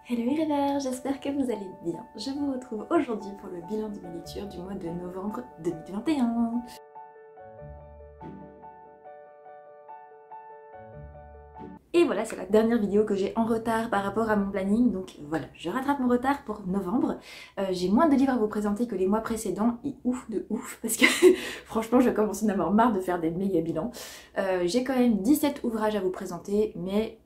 Hello les rêveurs, j'espère que vous allez bien. Je vous retrouve aujourd'hui pour le bilan de mes lectures du mois de novembre 2021. Et voilà, c'est la dernière vidéo que j'ai en retard par rapport à mon planning, donc voilà, je rattrape mon retard pour novembre. J'ai moins de livres à vous présenter que les mois précédents, et ouf de ouf, parce que franchement je commence à en avoir marre de faire des méga bilans. J'ai quand même 17 ouvrages à vous présenter, mais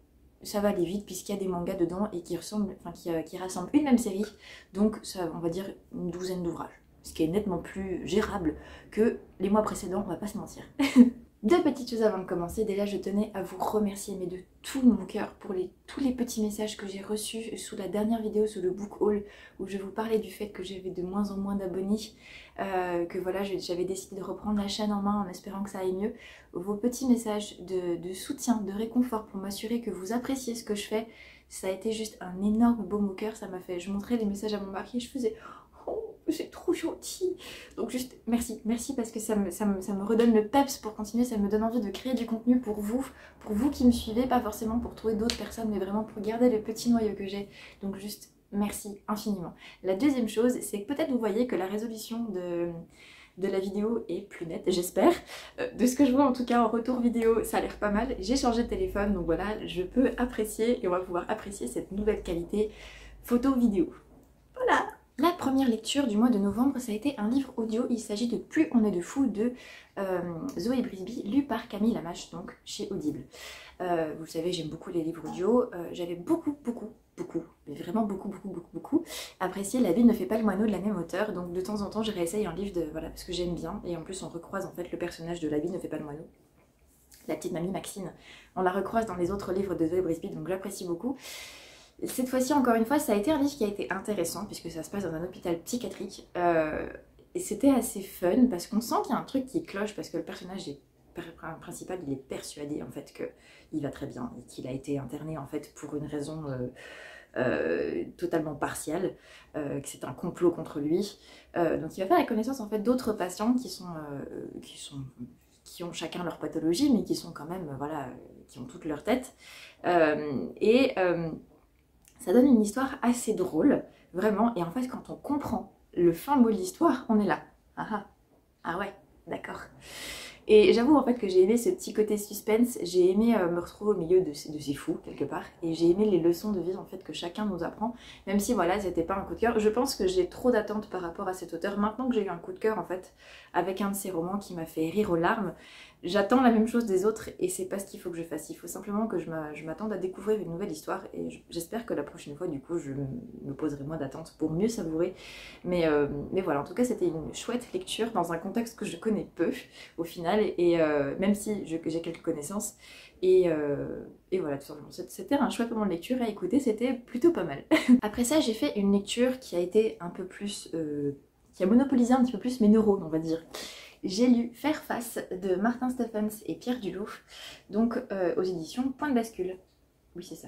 ça va aller vite puisqu'il y a des mangas dedans et qui rassemblent une même série, donc ça, on va dire une douzaine d'ouvrages, ce qui est nettement plus gérable que les mois précédents, on va pas se mentir. Deux petites choses avant de commencer. Déjà, je tenais à vous remercier, mais de tout mon cœur, pour tous les petits messages que j'ai reçus sous la dernière vidéo sur le book haul, où je vous parlais du fait que j'avais de moins en moins d'abonnés, que voilà, j'avais décidé de reprendre la chaîne en main en espérant que ça aille mieux. Vos petits messages de soutien, de réconfort pour m'assurer que vous appréciez ce que je fais, ça a été juste un énorme baume au cœur. Ça m'a fait, je montrais les messages à mon mari et je faisais... Oh, c'est trop gentil. Donc juste merci parce que ça me redonne le peps pour continuer, ça me donne envie de créer du contenu pour vous qui me suivez, pas forcément pour trouver d'autres personnes, mais vraiment pour garder le petit noyau que j'ai. Donc juste merci infiniment. La deuxième chose, c'est que peut-être vous voyez que la résolution de la vidéo est plus nette, j'espère. De ce que je vois en tout cas en retour vidéo, ça a l'air pas mal. J'ai changé de téléphone, donc voilà, je peux apprécier et on va pouvoir apprécier cette nouvelle qualité photo-vidéo. Voilà. La première lecture du mois de novembre, ça a été un livre audio. Il s'agit de Plus on est de fous de Zoé Brisby, lu par Camille Lamache, donc chez Audible. Vous savez, j'aime beaucoup les livres audio. J'avais beaucoup, mais vraiment beaucoup apprécié La vie ne fait pas le moineau de la même auteure. Donc de temps en temps, je réessaye un livre voilà, parce que j'aime bien. Et en plus, on recroise en fait le personnage de La vie ne fait pas le moineau, la petite mamie Maxine. On la recroise dans les autres livres de Zoé Brisby, donc j'apprécie beaucoup. Cette fois-ci, encore une fois, ça a été un livre qui a été intéressant puisque ça se passe dans un hôpital psychiatrique et c'était assez fun parce qu'on sent qu'il y a un truc qui cloche parce que le personnage principal, il est persuadé en fait qu'il va très bien et qu'il a été interné en fait pour une raison totalement partielle, que c'est un complot contre lui. Donc il va faire la connaissance en fait d'autres patients qui ont chacun leur pathologie mais qui sont quand même, voilà, qui ont toute leur tête. Ça donne une histoire assez drôle, vraiment, et en fait quand on comprend le fin mot de l'histoire, on est là. Ah ouais, d'accord. Et j'avoue en fait que j'ai aimé ce petit côté suspense, j'ai aimé me retrouver au milieu de ces fous quelque part, et j'ai aimé les leçons de vie en fait que chacun nous apprend, même si voilà, c'était pas un coup de cœur. Je pense que j'ai trop d'attentes par rapport à cet auteur, maintenant que j'ai eu un coup de cœur en fait, avec un de ses romans qui m'a fait rire aux larmes, j'attends la même chose des autres et c'est pas ce qu'il faut que je fasse. Il faut simplement que je m'attende à découvrir une nouvelle histoire et j'espère que la prochaine fois du coup je me poserai moins d'attentes pour mieux savourer. Mais voilà, en tout cas c'était une chouette lecture dans un contexte que je connais peu au final et même si j'ai quelques connaissances et voilà, tout simplement c'était un chouette moment de lecture à écouter, c'était plutôt pas mal. Après ça j'ai fait une lecture qui a été un peu plus... qui a monopolisé un petit peu plus mes neurones on va dire. J'ai lu Faire face de Martin Stephens et Pierre Dulot, donc aux éditions Point de Bascule. Oui, c'est ça.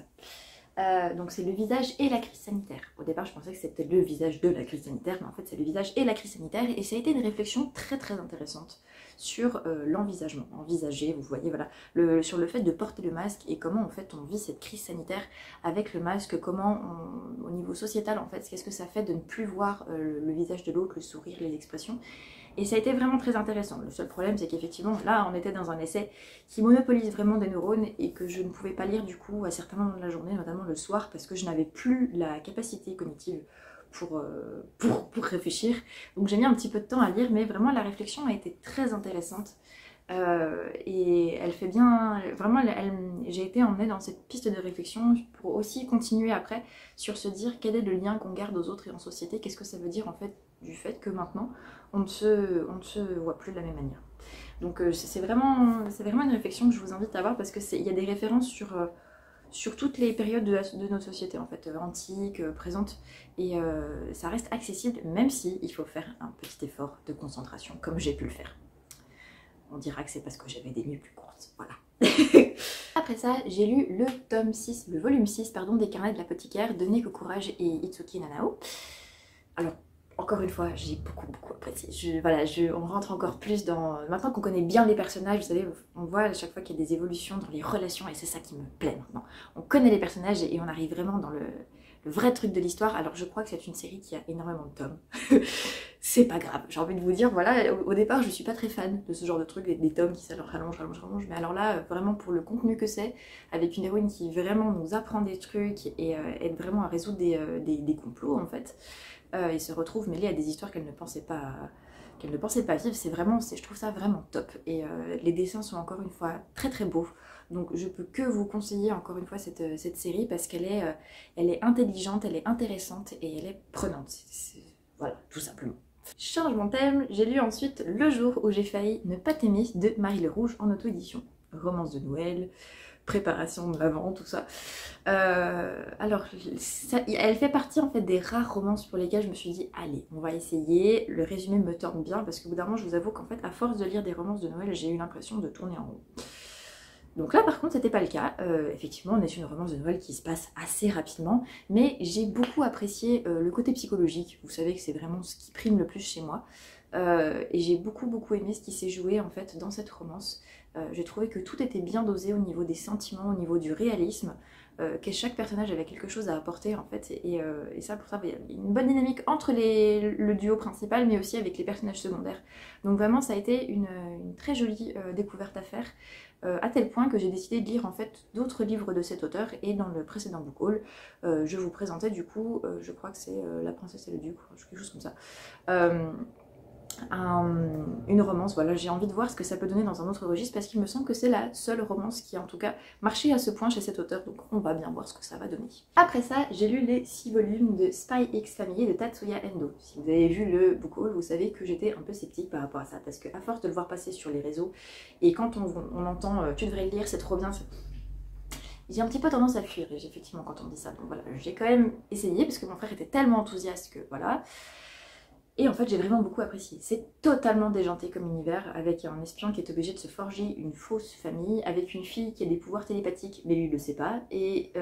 Donc c'est le visage et la crise sanitaire. Au départ, je pensais que c'était le visage de la crise sanitaire, mais en fait c'est le visage et la crise sanitaire. Et ça a été une réflexion très intéressante sur l'envisagement. Envisager, vous voyez, voilà, sur le fait de porter le masque et comment en fait on vit cette crise sanitaire avec le masque, comment au niveau sociétal en fait, qu'est-ce que ça fait de ne plus voir le visage de l'autre, le sourire, les expressions. Et ça a été vraiment très intéressant. Le seul problème, c'est qu'effectivement, là, on était dans un essai qui monopolise vraiment des neurones et que je ne pouvais pas lire du coup à certains moments de la journée, notamment le soir, parce que je n'avais plus la capacité cognitive pour réfléchir. Donc j'ai mis un petit peu de temps à lire, mais vraiment la réflexion a été très intéressante. Et elle fait bien, vraiment j'ai été emmenée dans cette piste de réflexion pour aussi continuer après sur se dire quel est le lien qu'on garde aux autres et en société, qu'est-ce que ça veut dire en fait du fait que maintenant on ne se voit plus de la même manière. Donc c'est vraiment une réflexion que je vous invite à avoir parce qu'il y a des références sur toutes les périodes de notre société en fait, antique, présente, et ça reste accessible même si il faut faire un petit effort de concentration comme j'ai pu le faire. On dira que c'est parce que j'avais des nuits plus courtes, voilà. Après ça, j'ai lu le volume 6 pardon, des Carnets de l'apothicaire de Neko Courage et Itsuki Nanao. Alors, encore une fois, j'ai beaucoup apprécié. On rentre encore plus dans... Maintenant qu'on connaît bien les personnages, vous savez, on voit à chaque fois qu'il y a des évolutions dans les relations et c'est ça qui me plaît maintenant. On connaît les personnages et on arrive vraiment dans le vrai truc de l'histoire. Alors je crois que c'est une série qui a énormément de tomes. C'est pas grave, j'ai envie de vous dire, voilà, au départ je suis pas très fan de ce genre de truc, des tomes qui s'allongent, rallongent, mais alors là, vraiment pour le contenu que c'est, avec une héroïne qui vraiment nous apprend des trucs et aide vraiment à résoudre des complots en fait, et se retrouve mêlée à des histoires qu'elle ne pensait pas vivre, c'est vraiment, je trouve ça vraiment top. Et les dessins sont encore une fois très très beaux, donc je peux que vous conseiller encore une fois cette série parce qu'elle elle est intelligente, elle est intéressante et elle est prenante, voilà, tout simplement. Changement de thème, j'ai lu ensuite Le jour où j'ai failli ne pas t'aimer de Marie Le Rouge en auto-édition. Romance de Noël, préparation de l'Avent, tout ça. Alors, elle fait partie en fait des rares romances pour lesquelles je me suis dit allez, on va essayer. Le résumé me tente bien parce qu'au bout d'un moment, je vous avoue qu'en fait, à force de lire des romances de Noël, j'ai eu l'impression de tourner en rond. Donc là par contre c'était pas le cas, effectivement on est sur une romance de Noël qui se passe assez rapidement, mais j'ai beaucoup apprécié le côté psychologique, vous savez que c'est vraiment ce qui prime le plus chez moi, et j'ai beaucoup aimé ce qui s'est joué en fait dans cette romance. J'ai trouvé que tout était bien dosé au niveau des sentiments, au niveau du réalisme, que chaque personnage avait quelque chose à apporter en fait, et ça pour ça il y a une bonne dynamique entre le duo principal mais aussi avec les personnages secondaires. Donc vraiment ça a été une très jolie découverte à faire. À tel point que j'ai décidé de lire en fait d'autres livres de cet auteur, et dans le précédent book haul, je vous présentais du coup, je crois que c'est La princesse et le duc, quelque chose comme ça, une romance. Voilà, j'ai envie de voir ce que ça peut donner dans un autre registre parce qu'il me semble que c'est la seule romance qui a en tout cas marché à ce point chez cet auteur, donc on va bien voir ce que ça va donner. Après ça, j'ai lu les 6 volumes de Spy X Family de Tatsuya Endo. Si vous avez vu le book haul, vous savez que j'étais un peu sceptique par rapport à ça parce qu'à force de le voir passer sur les réseaux et quand on entend tu devrais le lire, c'est trop bien, j'ai un petit peu tendance à fuir, effectivement, quand on me dit ça. Donc voilà, j'ai quand même essayé parce que mon frère était tellement enthousiaste que voilà. Et en fait, j'ai vraiment beaucoup apprécié. C'est totalement déjanté comme univers, avec un espion qui est obligé de se forger une fausse famille, avec une fille qui a des pouvoirs télépathiques, mais lui il le sait pas, et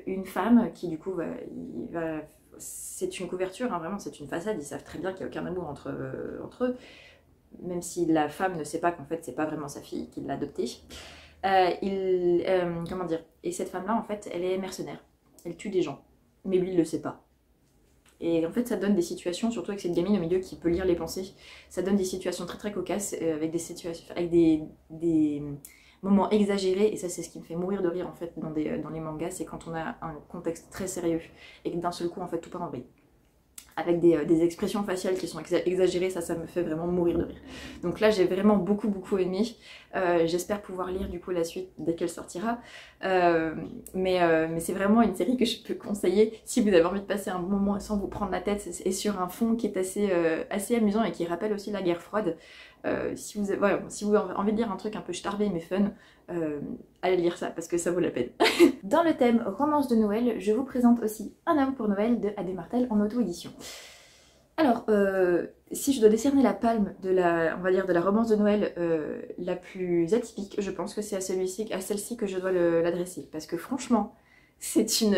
une femme qui du coup c'est une couverture, hein, vraiment c'est une façade, ils savent très bien qu'il n'y a aucun amour entre eux, même si la femme ne sait pas qu'en fait c'est pas vraiment sa fille, qu'il l'a adoptée. Comment dire, et cette femme là en fait elle est mercenaire, elle tue des gens, mais lui il le sait pas. Et en fait ça donne des situations, surtout avec cette gamine au milieu qui peut lire les pensées, ça donne des situations très cocasses, avec des moments exagérés, et ça c'est ce qui me fait mourir de rire en fait dans les mangas, c'est quand on a un contexte très sérieux et que d'un seul coup en fait tout part en vrille. Avec des expressions faciales qui sont exagérées, ça me fait vraiment mourir de rire. Donc là j'ai vraiment beaucoup aimé, j'espère pouvoir lire du coup la suite dès qu'elle sortira, mais c'est vraiment une série que je peux conseiller si vous avez envie de passer un bon moment sans vous prendre la tête, et sur un fond qui est assez amusant et qui rappelle aussi la guerre froide. Si vous avez envie de lire un truc un peu starbé mais fun, allez lire ça parce que ça vaut la peine. Dans le thème romance de Noël, je vous présente aussi Un homme pour Noël de Adé Martel en auto-édition. Alors, si je dois décerner la palme de la romance de Noël la plus atypique, je pense que c'est à celle-ci que je dois l'adresser. Parce que franchement, c'est une...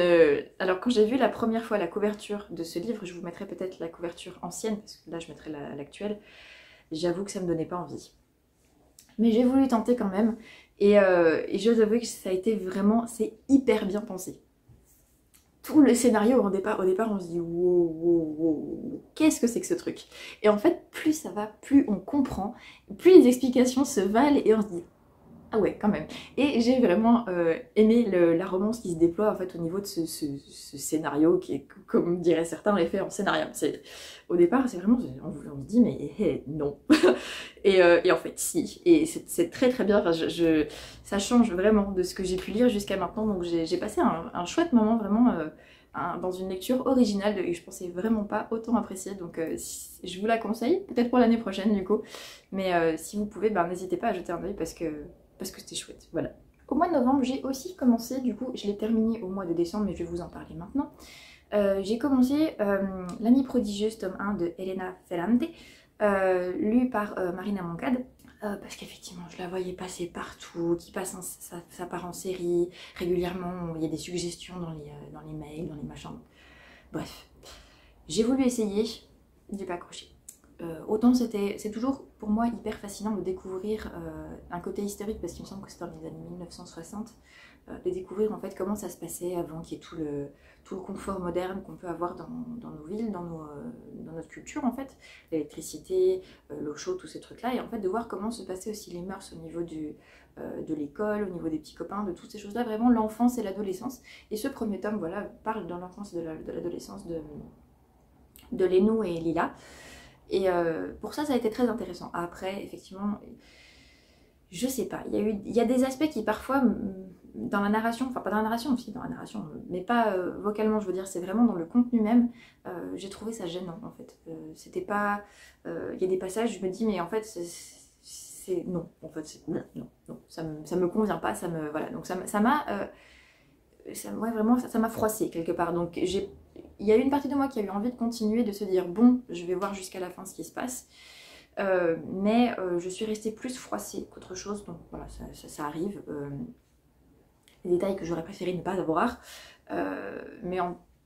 Alors quand j'ai vu la première fois la couverture de ce livre, je vous mettrai peut-être la couverture ancienne, parce que là je mettrai l'actuelle, j'avoue que ça me donnait pas envie. Mais j'ai voulu tenter quand même, et je dois avouer que ça a été vraiment, c'est hyper bien pensé. Tout le scénario au départ on se dit wow, qu'est-ce que c'est que ce truc? Et en fait plus ça va, plus on comprend, plus les explications se valent et on se dit ah ouais quand même. Et j'ai vraiment aimé la romance qui se déploie en fait au niveau de ce scénario qui est, comme diraient certains, l'effet en scénario. Au départ c'est vraiment, on se dit mais non. et en fait si, et c'est très bien, enfin, ça change vraiment de ce que j'ai pu lire jusqu'à maintenant, donc j'ai passé un chouette moment vraiment dans une lecture originale et je pensais vraiment pas autant apprécier, donc je vous la conseille, peut-être pour l'année prochaine du coup, mais si vous pouvez, n'hésitez pas à jeter un œil parce que c'était chouette, voilà. Au mois de novembre, j'ai aussi commencé, du coup je l'ai terminé au mois de décembre mais je vais vous en parler maintenant. J'ai commencé L'amie prodigieuse tome 1 de Elena Ferrante, lu par Marina Moncade, parce qu'effectivement je la voyais passer partout, qui passe ça part en série régulièrement, il y a des suggestions dans les mails, dans les machins, bref. J'ai voulu essayer, j'ai pas accroché. Autant c'est toujours pour moi hyper fascinant de découvrir un côté historique parce qu'il me semble que c'est dans les années 1960, de découvrir en fait comment ça se passait avant qu'il y ait tout le confort moderne qu'on peut avoir dans nos villes, dans notre culture en fait, l'électricité, l'eau chaude, tous ces trucs-là, et en fait de voir comment se passaient aussi les mœurs au niveau de l'école, au niveau des petits copains, de toutes ces choses-là, vraiment l'enfance et l'adolescence. Et ce premier tome, voilà, parle de l'enfance et de l'adolescence de Lénou et Lila. Et pour ça, ça a été très intéressant. Après, effectivement, je sais pas, il y a des aspects qui parfois, dans la narration, enfin pas dans la narration, aussi dans la narration, mais pas vocalement, je veux dire, c'est vraiment dans le contenu même, j'ai trouvé ça gênant en fait. C'était pas... Il y a des passages, je me dis, mais en fait, non, en fait, non, ça me convient pas, voilà, donc ça m'a... ouais, vraiment, ça m'a froissé quelque part. Donc il y a une partie de moi qui a eu envie de continuer, de se dire, bon, je vais voir jusqu'à la fin ce qui se passe. Mais je suis restée plus froissée qu'autre chose, donc voilà, ça arrive. Des détails que j'aurais préféré ne pas avoir. Mais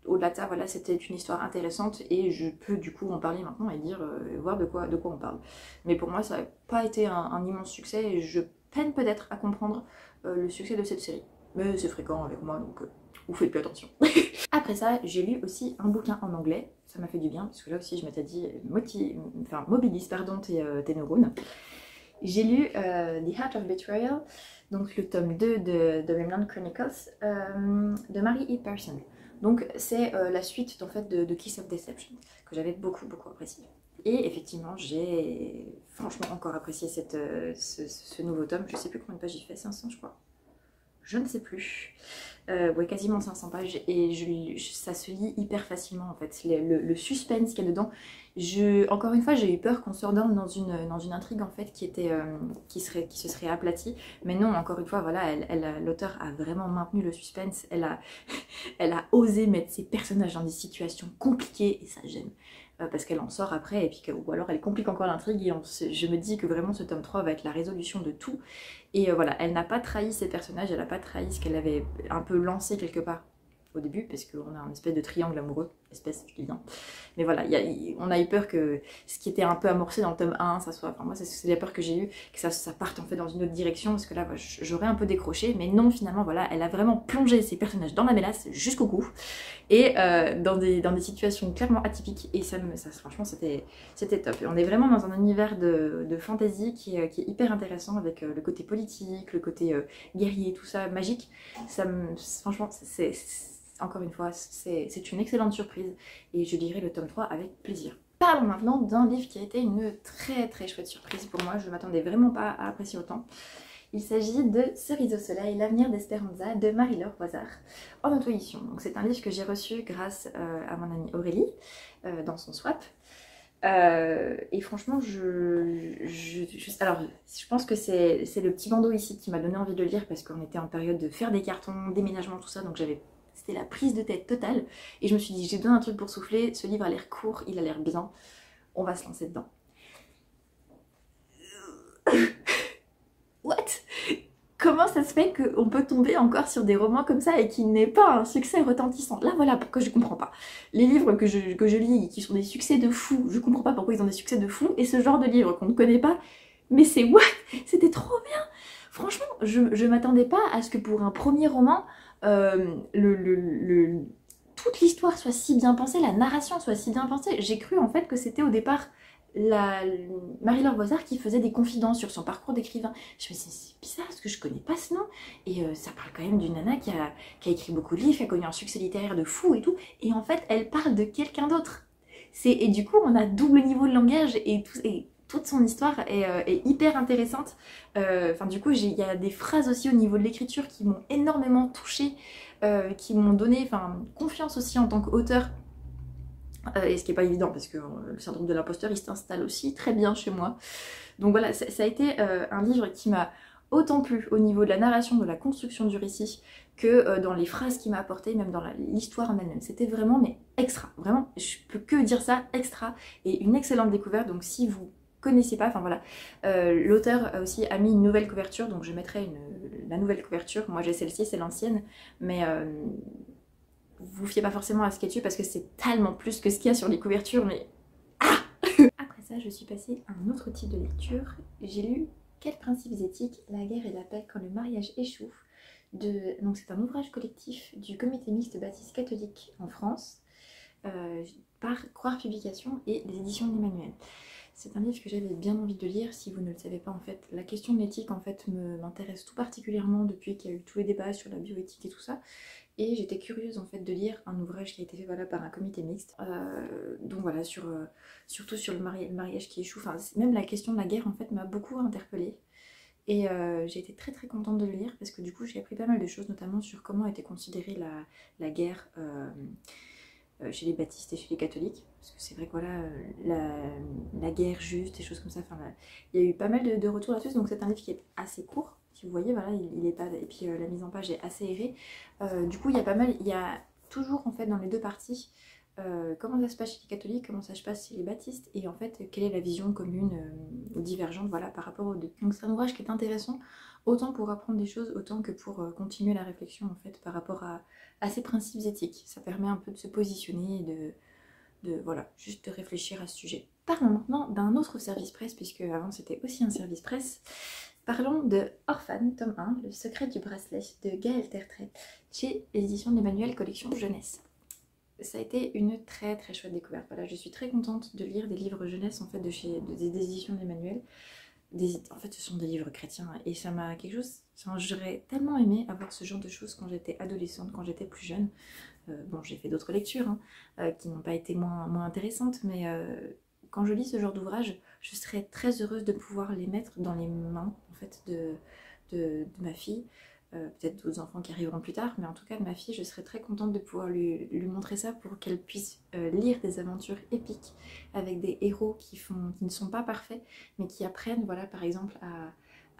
au-delà de ça, voilà, c'était une histoire intéressante et je peux du coup en parler maintenant et dire, voir de quoi on parle. Mais pour moi, ça n'a pas été un immense succès et je peine peut-être à comprendre le succès de cette série. Mais c'est fréquent avec moi, donc vous faites plus attention. Après ça, j'ai lu aussi un bouquin en anglais, ça m'a fait du bien, parce que là aussi je m'étais dit, mobilise pardon, tes neurones. J'ai lu The Heart of Betrayal, donc le tome 2 de Memland Chronicles, de Mary E. Pearson. Donc c'est la suite en fait, de Kiss of Deception, que j'avais beaucoup apprécié. Et effectivement, j'ai franchement encore apprécié ce nouveau tome. Je sais plus combien de pages il fait, 500 je crois. Je ne sais plus. Ouais, quasiment 500 pages et ça se lit hyper facilement en fait. Le suspense qu'il y a dedans. Encore une fois, j'ai eu peur qu'on s'endorme dans une intrigue en fait qui se serait aplatie. Mais non, encore une fois, voilà, l'auteur a vraiment maintenu le suspense. Elle a osé mettre ses personnages dans des situations compliquées et ça gêne. Parce qu'elle en sort après, et puis ou alors elle complique encore l'intrigue, et je me dis que vraiment ce tome 3 va être la résolution de tout. Et voilà, elle n'a pas trahi ses personnages, elle n'a pas trahi ce qu'elle avait un peu lancé quelque part au début, parce qu'on a un espèce de triangle amoureux, espèce, je dis bien. Mais voilà, on a eu peur que ce qui était un peu amorcé dans le tome 1, ça soit, enfin moi c'est la peur que j'ai eue, que ça parte en fait dans une autre direction, parce que là j'aurais un peu décroché, mais non, finalement voilà, elle a vraiment plongé ses personnages dans la mélasse jusqu'au cou, et dans des situations clairement atypiques, et ça franchement c'était top. Et on est vraiment dans un univers de fantasy qui est hyper intéressant, avec le côté politique, le côté guerrier, tout ça, magique. Franchement, encore une fois, c'est une excellente surprise et je lirai le tome 3 avec plaisir. Parlons maintenant d'un livre qui a été une très chouette surprise pour moi, je ne m'attendais vraiment pas à apprécier autant. Il s'agit de Cerise au soleil, l'avenir d'Espéranza de Marie-Laure Boisard en auto-édition. Donc c'est un livre que j'ai reçu grâce à mon amie Aurélie dans son swap. Et franchement, alors, je pense que c'est le petit bandeau ici qui m'a donné envie de le lire parce qu'on était en période de faire des cartons, déménagement, tout ça, donc c'était la prise de tête totale. Et je me suis dit, j'ai besoin d'un truc pour souffler, ce livre a l'air court, il a l'air bien, on va se lancer dedans. What? Comment ça se fait qu'on peut tomber encore sur des romans comme ça et qu'il n'ait pas un succès retentissant? Là voilà pourquoi je comprends pas. Les livres que je lis qui sont des succès de fou, je comprends pas pourquoi ils ont des succès de fou, et ce genre de livre qu'on ne connaît pas, mais c'est what? C'était trop bien! Franchement, je m'attendais pas à ce que pour un premier roman, toute l'histoire soit si bien pensée, la narration soit si bien pensée. J'ai cru en fait que c'était au départ Marie-Laure Boisard qui faisait des confidences sur son parcours d'écrivain. Je me suis dit, c'est bizarre parce que je connais pas ce nom. Et ça parle quand même d'une nana qui a écrit beaucoup de livres, qui a connu un succès littéraire de fou et tout. Et en fait, elle parle de quelqu'un d'autre. Et du coup, on a double niveau de langage et toute son histoire est hyper intéressante. Enfin, du coup, il y a des phrases aussi au niveau de l'écriture qui m'ont énormément touchée, qui m'ont donné confiance aussi en tant qu'auteur. Et ce qui n'est pas évident parce que le syndrome de l'imposteur il s'installe aussi très bien chez moi. Donc voilà, ça a été un livre qui m'a autant plu au niveau de la narration, de la construction du récit, que dans les phrases qu'il m'a apportées, même dans l'histoire en elle-même. C'était vraiment mais extra, vraiment, je peux que dire ça, extra, et une excellente découverte. Donc si vous connaissez pas, enfin voilà, l'auteur aussi a mis une nouvelle couverture, donc je mettrai la nouvelle couverture. Moi j'ai celle-ci, c'est l'ancienne, mais vous fiez pas forcément à ce qu'il y a dessus parce que c'est tellement plus que ce qu'il y a sur les couvertures, mais ah. Après ça, je suis passée à un autre type de lecture. J'ai lu Quels principes éthiques, la guerre et la paix quand le mariage échoue Donc c'est un ouvrage collectif du comité mixte baptiste catholique en France, par Croire Publications et les éditions de l'Emmanuel. C'est un livre que j'avais bien envie de lire. Si vous ne le savez pas, en fait, la question de l'éthique en fait m'intéresse tout particulièrement depuis qu'il y a eu tous les débats sur la bioéthique et tout ça. Et j'étais curieuse en fait de lire un ouvrage qui a été fait voilà, par un comité mixte. Donc voilà, surtout sur le mariage qui échoue. Enfin, même la question de la guerre en fait m'a beaucoup interpellée. Et j'ai été très très contente de le lire parce que du coup j'ai appris pas mal de choses, notamment sur comment était considérée la guerre chez les baptistes et chez les catholiques. Parce que c'est vrai que voilà, la guerre juste, des choses comme ça, enfin, il y a eu pas mal de retours là-dessus, donc c'est un livre qui est assez court. Si vous voyez, voilà, il est pas... Et puis la mise en page est assez aérée. Du coup, il y a pas mal, il y a toujours en fait dans les deux parties comment ça se passe chez les catholiques, comment ça se passe chez les baptistes, et en fait, quelle est la vision commune ou divergente voilà, par rapport aux deux. Donc c'est un ouvrage qui est intéressant, autant pour apprendre des choses, autant que pour continuer la réflexion en fait par rapport à ces principes éthiques. Ça permet un peu de se positionner et voilà, juste de réfléchir à ce sujet. Parlons maintenant d'un autre service presse, puisque avant c'était aussi un service presse. Parlons de Orphan, tome 1, Le secret du bracelet, de Gaël Tertrais, chez les éditions de l'Emmanuel Collection Jeunesse. Ça a été une très très chouette découverte. Voilà, je suis très contente de lire des livres jeunesse en fait des éditions de l'Emmanuel. En fait, ce sont des livres chrétiens et ça m'a quelque chose. J'aurais tellement aimé avoir ce genre de choses quand j'étais adolescente, quand j'étais plus jeune. Bon, j'ai fait d'autres lectures hein, qui n'ont pas été moins intéressantes, mais quand je lis ce genre d'ouvrage, je serais très heureuse de pouvoir les mettre dans les mains en fait de ma fille. Peut-être d'autres enfants qui arriveront plus tard, mais en tout cas de ma fille, je serais très contente de pouvoir lui montrer ça pour qu'elle puisse lire des aventures épiques avec des héros qui ne sont pas parfaits, mais qui apprennent, voilà, par exemple,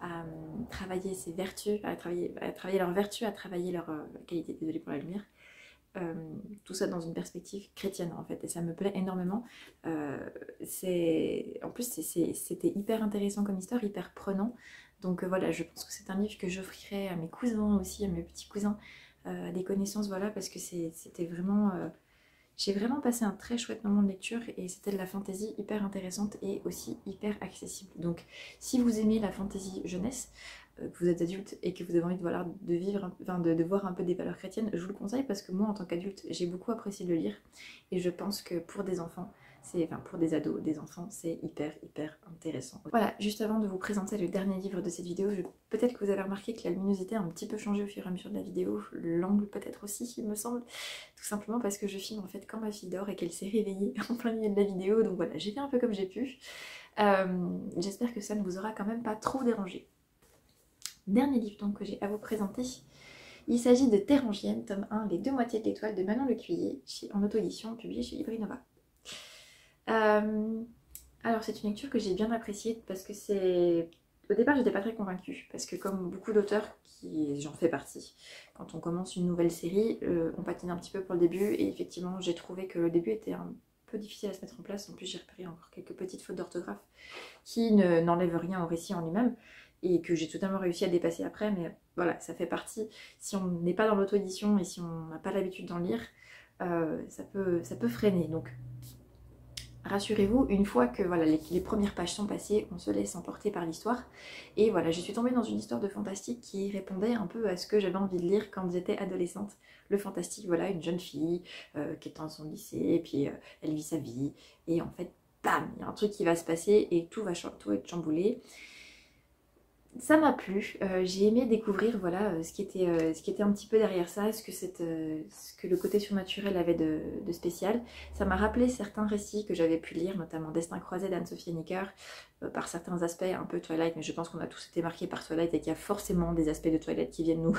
à travailler ses vertus, à travailler leurs vertus, à travailler leur qualité, désolée pour la lumière, tout ça dans une perspective chrétienne en fait, et ça me plaît énormément. En plus c'était hyper intéressant comme histoire, hyper prenant, donc voilà, je pense que c'est un livre que j'offrirai à mes cousins aussi, à mes petits cousins, à des connaissances, voilà, parce que c'était vraiment... j'ai vraiment passé un très chouette moment de lecture et c'était de la fantaisie hyper intéressante et aussi hyper accessible. Donc si vous aimez la fantaisie jeunesse, que vous êtes adulte et que vous avez envie de, voilà, de voir un peu des valeurs chrétiennes, je vous le conseille parce que moi en tant qu'adulte j'ai beaucoup apprécié de le lire et je pense que pour des enfants, pour des ados, des enfants, c'est hyper intéressant. Voilà, juste avant de vous présenter le dernier livre de cette vidéo, peut-être que vous avez remarqué que la luminosité a un petit peu changé au fur et à mesure de la vidéo, l'angle peut-être aussi il me semble, tout simplement parce que je filme en fait quand ma fille dort et qu'elle s'est réveillée en plein milieu de la vidéo, donc voilà, j'ai fait un peu comme j'ai pu. J'espère que ça ne vous aura quand même pas trop dérangé. Dernier livre donc que j'ai à vous présenter, il s'agit de Terre Angienne, tome 1, Les deux moitiés de l'étoile de Manon Lecuyer, en auto-édition, publié chez Librinova. Alors c'est une lecture que j'ai bien appréciée parce que c'est... Au départ j'étais pas très convaincue parce que comme beaucoup d'auteurs, j'en fais partie, quand on commence une nouvelle série, on patine un petit peu pour le début et effectivement j'ai trouvé que le début était un peu difficile à se mettre en place. En plus j'ai repéré encore quelques petites fautes d'orthographe qui n'enlèvent rien au récit en lui-même et que j'ai totalement réussi à dépasser après, mais voilà, ça fait partie. Si on n'est pas dans l'auto-édition et si on n'a pas l'habitude d'en lire, ça peut freiner. Donc rassurez-vous, une fois que voilà, les premières pages sont passées, on se laisse emporter par l'histoire. Et voilà, je suis tombée dans une histoire de fantastique qui répondait un peu à ce que j'avais envie de lire quand j'étais adolescente. Le fantastique, voilà, une jeune fille qui est dans son lycée, et puis elle vit sa vie, et en fait, bam, il y a un truc qui va se passer et tout va être chamboulé. Ça m'a plu, j'ai aimé découvrir voilà, ce qui était un petit peu derrière ça, ce que le côté surnaturel avait de spécial. Ça m'a rappelé certains récits que j'avais pu lire, notamment Destin croisé d'Anne-Sophie Nicker, par certains aspects un peu Twilight, mais je pense qu'on a tous été marqués par Twilight et qu'il y a forcément des aspects de Twilight qui viennent nous,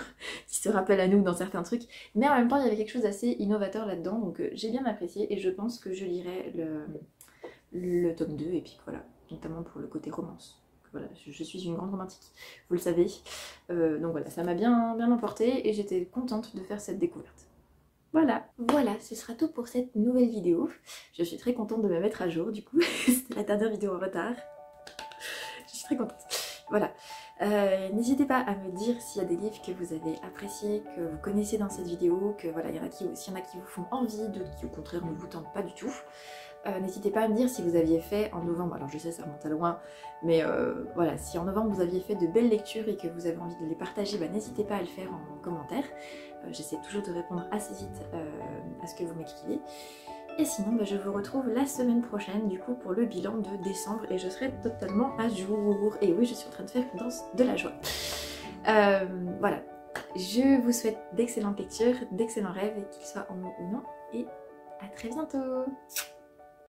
qui se rappellent à nous dans certains trucs. Mais en même temps, il y avait quelque chose d'assez innovateur là-dedans, donc j'ai bien apprécié et je pense que je lirai le tome 2 et puis voilà, notamment pour le côté romance. Voilà, je suis une grande romantique, vous le savez. Donc voilà, ça m'a bien emportée et j'étais contente de faire cette découverte. Voilà, ce sera tout pour cette nouvelle vidéo. Je suis très contente de me mettre à jour du coup. C'était la dernière vidéo en retard. Je suis très contente. Voilà. N'hésitez pas à me dire s'il y a des livres que vous avez appréciés, que vous connaissez dans cette vidéo, que voilà, s'il y en a qui vous font envie, d'autres qui au contraire ne vous tentent pas du tout. N'hésitez pas à me dire si vous aviez fait en novembre, alors je sais ça remonte à loin, mais voilà, si en novembre vous aviez fait de belles lectures et que vous avez envie de les partager, bah, n'hésitez pas à le faire en commentaire. J'essaie toujours de répondre assez vite à ce que vous m'écrivez. Et sinon, bah, je vous retrouve la semaine prochaine du coup pour le bilan de décembre et je serai totalement à jour. Et oui, je suis en train de faire une danse de la joie. Voilà, je vous souhaite d'excellentes lectures, d'excellents rêves, qu'ils soient en mots ou non, et à très bientôt.